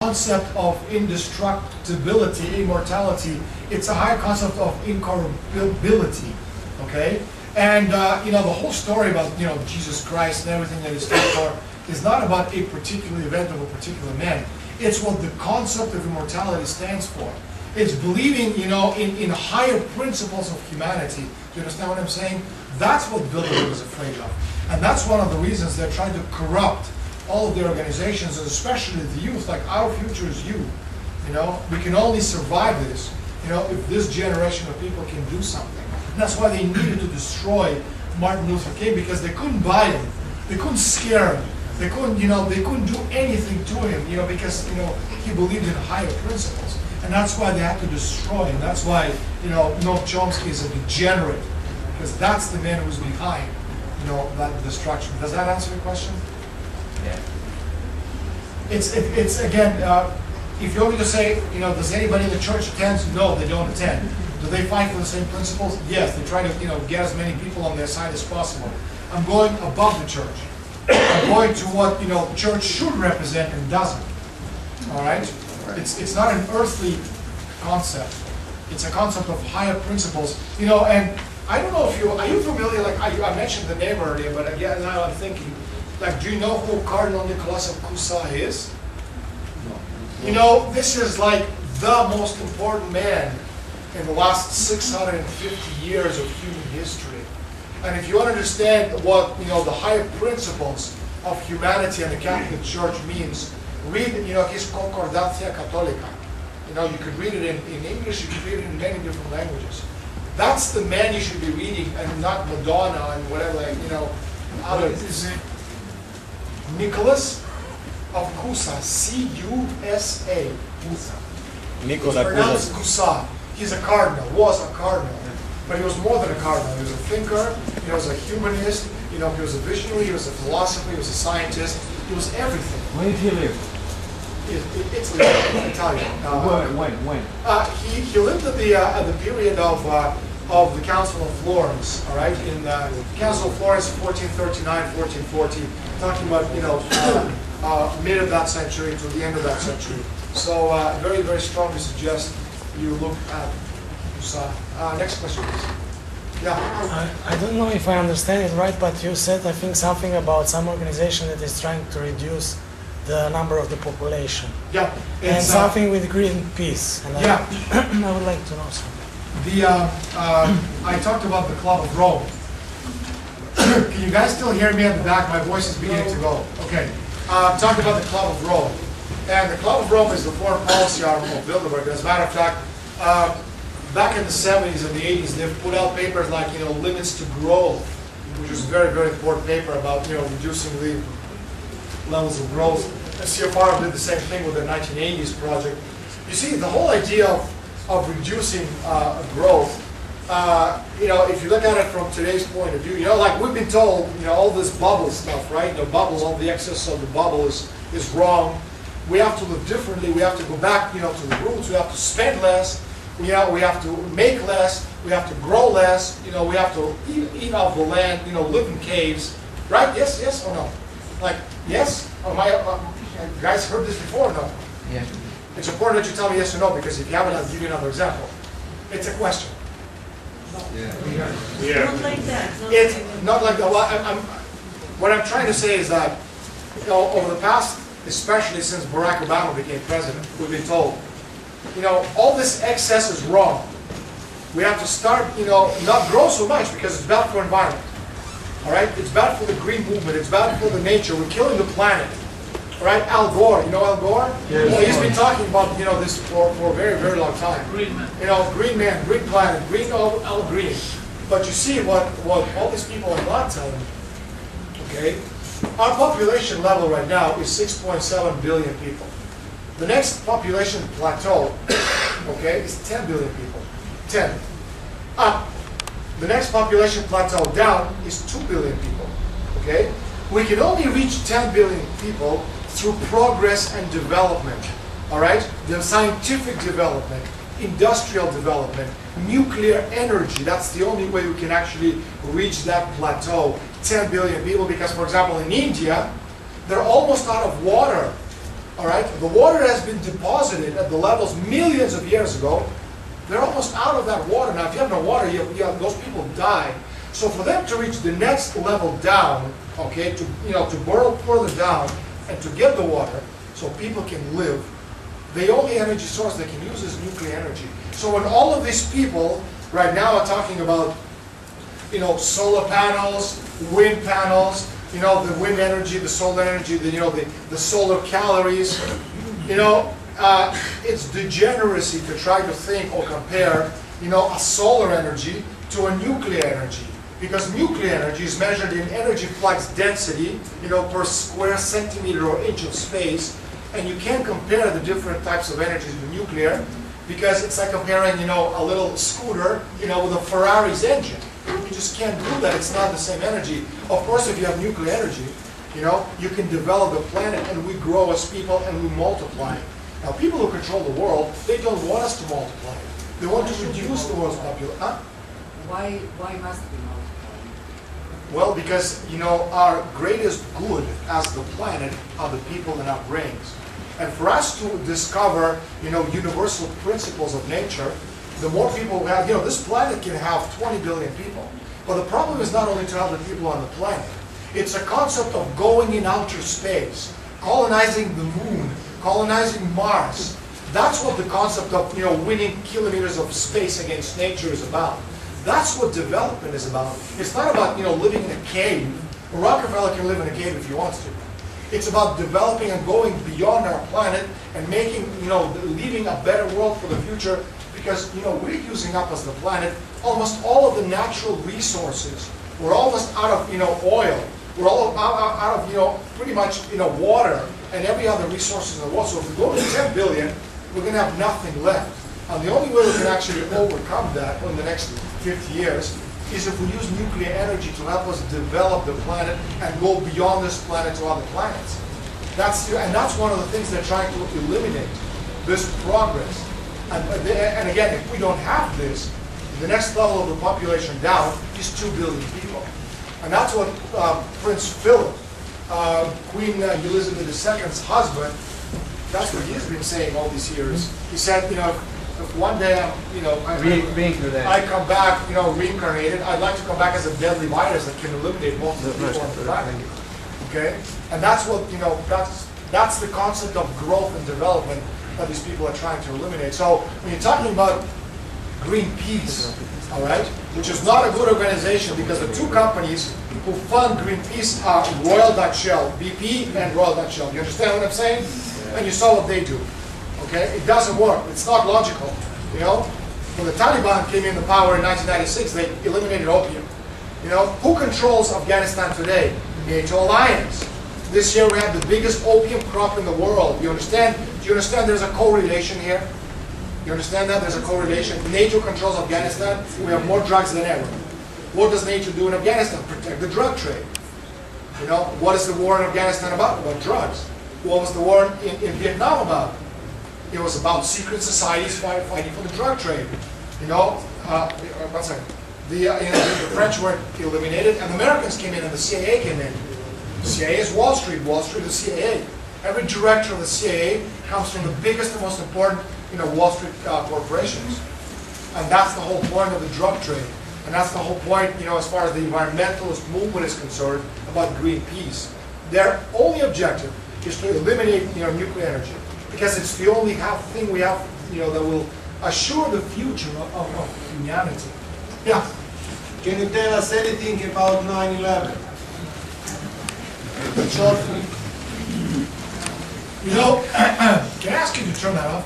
concept of indestructibility, immortality. It's a higher concept of incorruptibility, okay? And you know, the whole story about, you know, Jesus Christ and everything that he stood for is not about a particular event of a particular man. It's what the concept of immortality stands for. It's believing, you know, in higher principles of humanity. Do you understand what I'm saying? That's what Bilderberg is afraid of. And that's one of the reasons they're trying to corrupt all of the organizations, and especially the youth. Like, our future is you. You know, we can only survive this, you know, if this generation of people can do something. And that's why they needed to destroy Martin Luther King, because they couldn't buy him. They couldn't scare him. They couldn't, you know, they couldn't do anything to him, you know, because, you know, he believed in higher principles. And that's why they had to destroy him. That's why, you know, Noam Chomsky is a degenerate, because that's the man who's behind, you know, that destruction. Does that answer your question? Yeah. It's again, if you want me to say, you know, does anybody in the church attend? No, they don't attend. Do they fight for the same principles? Yes, they try to, you know, get as many people on their side as possible. I'm going above the church. I'm going to what, you know, the church should represent and doesn't. All right? It's not an earthly concept. It's a concept of higher principles. You know, and I don't know if you, are you familiar, like I mentioned the name earlier, but again, now I'm thinking, like, do you know who Cardinal Nicholas of Cusa is? No. You know, this is like the most important man in the last 650 years of human history. And if you want to understand what, you know, the higher principles of humanity and the Catholic Church means, read, you know, his Concordatia Catholica. You know, you could read it in English, you could read it in many different languages. That's the man you should be reading, and not Madonna and whatever, like, you know, other. Nicholas of Cusa, C-U-S-A, Cusa. It's pronounced Cusa. He's a cardinal, was a cardinal, but he was more than a cardinal. He was a thinker, he was a humanist, you know, he was a visionary, he was a philosopher, he was a scientist, he was everything. When did he live? Italy, Italian. When? He lived at the period of the Council of Florence, all right? In the Council of Florence, 1439, 1440, talking about, you know, mid of that century to the end of that century. So very, very strongly suggest you look at Cusa. Next question, please. Yeah. I don't know if I understand it right, but you said, I think, something about some organization that is trying to reduce the number of the population. Yeah. And something with Greenpeace. And yeah. I would like to know something. I talked about the Club of Rome. Can you guys still hear me at the back? My voice is beginning to go. Okay. Talking about the Club of Rome. And the Club of Rome is the foreign policy arm of Bilderberg. As a matter of fact, back in the 70s and the 80s, they've put out papers like, you know, Limits to Growth, which was a very, very important paper about, you know, reducing the levels of growth. And CFR did the same thing with their 1980s project. You see, the whole idea of reducing growth, you know, if you look at it from today's point of view, you know, like we've been told, you know, all this bubble stuff, right? The bubbles, all the excess of the bubble is wrong. We have to live differently. We have to go back, you know, to the roots. We have to spend less. You know, we have to make less. We have to grow less. You know, we have to eat off the land. You know, live in caves, right? Yes, yes or no? Like, yes? Or you guys heard this before or no? Yeah. It's important that you tell me yes or no, because if you haven't, I'll give you another example. It's a question. Yeah. Not like that. It's not like that. Well, what I'm trying to say is that, you know, over the past, especially since Barack Obama became president, we've been told, you know, all this excess is wrong. We have to start, you know, not grow so much because it's bad for environment. All right? It's bad for the green movement. It's bad for the nature. We're killing the planet. All right? Al Gore, you know Al Gore? Yes. Well, he's been talking about, you know, this for a very, very long time. Green man. You know, green man, green planet, green all green. But you see what all these people are not telling, okay? Our population level right now is 6.7 billion people. The next population plateau, okay, is 10 billion people. 10. Up. The next population plateau down is 2 billion people, okay? We can only reach 10 billion people through progress and development, all right? The scientific development, industrial development, nuclear energy. That's the only way we can actually reach that plateau, 10 billion people, because, for example, in India, they're almost out of water. all right? The water has been deposited at the levels millions of years ago. They're almost out of that water now. If you have no water, those people die. So for them to reach the next level down, okay, to burrow further down and to get the water, so people can live, the only energy source they can use is nuclear energy. So when all of these people right now are talking about, solar panels, wind panels, the wind energy, the solar energy, the solar calories, it's degeneracy to try to think or compare, a solar energy to a nuclear energy. Because nuclear energy is measured in energy flux density, per square centimeter or inch of space, and you can't compare the different types of energies with nuclear, because it's like comparing, a little scooter, with a Ferrari's engine. You just can't do that. It's not the same energy. Of course, if you have nuclear energy, you can develop the planet, and we grow as people, and we multiply. Now, people who control the world, they don't want us to multiply. They want to reduce the world's population. Huh? Why must we multiply? Well, because, our greatest good as the planet are the people in our brains. And for us to discover, universal principles of nature, the more people we have, this planet can have 20 billion people. But the problem is not only to have the people on the planet. It's a concept of going in outer space, colonizing the moon, colonizing Mars. That's what the concept of, winning kilometers of space against nature is about. That's what development is about. It's not about, living in a cave. Rockefeller can live in a cave if he wants to. It's about developing and going beyond our planet and making, leaving a better world for the future, because, we're using up as the planet almost all of the natural resources. We're almost out of, oil. We're all out of, pretty much, water and every other resources in the world. So if we go to 10 billion, we're going to have nothing left. And the only way we can actually overcome that in the next 50 years is if we use nuclear energy to help us develop the planet and go beyond this planet to other planets. That's one of the things they're trying to eliminate, this progress. And again, if we don't have this, the next level of the population down is 2 billion people. And that's what Prince Philip, Queen Elizabeth II's husband, that's what he's been saying all these years. He said, if one day I come back, reincarnated, I'd like to come back as a deadly virus that can eliminate most of the people on the planet. Okay? And that's what, that's the concept of growth and development that these people are trying to eliminate. So when you're talking about Greenpeace, all right, which is not a good organization, because the two companies who fund Greenpeace are Royal Dutch Shell, BP and Royal Dutch Shell. You understand what I'm saying? And you saw what they do. Okay? It doesn't work. It's not logical. When the Taliban came into power in 1996, they eliminated opium. Who controls Afghanistan today? The NATO alliance. This year we have the biggest opium crop in the world. You understand? Do you understand there's a correlation here? You understand that? There's a correlation. NATO controls Afghanistan. We have more drugs than ever. What does NATO do in Afghanistan? Protect the drug trade. What is the war in Afghanistan about? About drugs. What was the war in Vietnam about? It was about secret societies fighting for the drug trade. One second. The French were eliminated, and the Americans came in, and the CIA came in. The CIA is Wall Street. Wall Street is CIA. Every director of the CIA comes from the biggest and most important, Wall Street corporations. And that's the whole point of the drug trade. And that's the whole point, as far as the environmentalist movement is concerned, about Greenpeace. Their only objective is to eliminate, nuclear energy, because it's the only thing we have, that will assure the future of humanity. Yeah. Can you tell us anything about 9/11? Shortly. Can I ask you to turn that off?